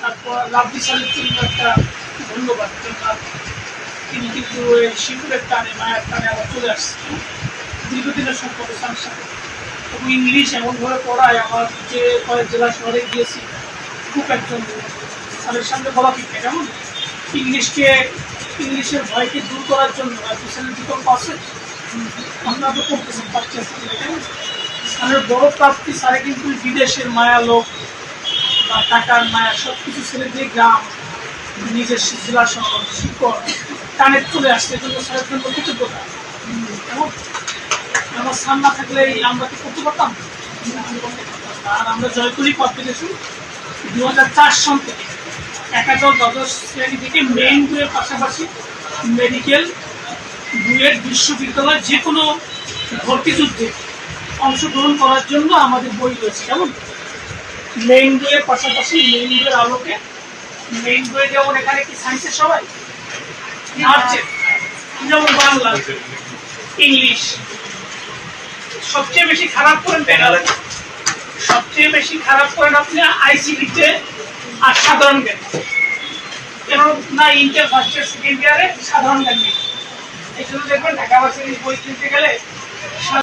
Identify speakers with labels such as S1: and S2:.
S1: তারপর লাভলি সালের জন্য একটা ধন্যবাদ। তিনি কিন্তু শিশুরের টানে মায়ের টানে আবার চলে আসছে দীর্ঘদিনের সম্পর্ক স্যারের সাথে। এবং ইংলিশ এমনভাবে পড়ায়, আমার যে কয়েক জেলা শহরে গিয়েছি, খুব একজন স্যারের সামনে বলা ঠিক না, কেমন ইংলিশের ভয়কে দূর করার জন্য লাভলি বিকল্প আছে। আপনারা তো করতেছেন ফার্স্ট ইয়ার থেকে, কেমন স্যারের বড় প্রাপ্তি, স্যারে কিন্তু বিদেশের মায়া লোক বা টাকার মায়া সব কিছু ছেড়ে দিয়ে গ্রাম, নিজের জেলা শহর শিকড় টানে চলে আসছে। এজন্য স্যারের জন্য কৃতজ্ঞতা। এবং আমার স্যার না থাকলে আমরা কি করতে পারতাম? আর আমরা জয়কুলি কর্পোরেশন 2004 সন থেকে একাদশ দ্বাদশ শ্রেণী থেকে মেইন বইয়ের পাশাপাশি মেডিকেল, বুয়েট, বিশ্ববিদ্যালয় যে কোনো ভর্তি যুদ্ধে অংশগ্রহণ করার জন্য আমাদের বই রয়েছে। কেমন মেইন বইয়ের পাশাপাশি মেইন বইয়ের আলোকে, মেইন বইয়ে যেমন এখানে কি সায়েন্সের সবাই আর্টসের, যেমন বাংলা, ইংলিশ, সবচেয়ে বেশি খারাপ করেন বাংলা, সবচেয়ে বেশি খারাপ করেন আপনি আইসিটিতে আর সাধারণ জ্ঞান। কেন না, ইন্টার ফার্স্ট ইয়ার সেকেন্ড ইয়ারে সাধারণ জ্ঞান নেই। এই জন্য দেখবেন ঢাকা ভার্সিটির বই কিনতে গেলে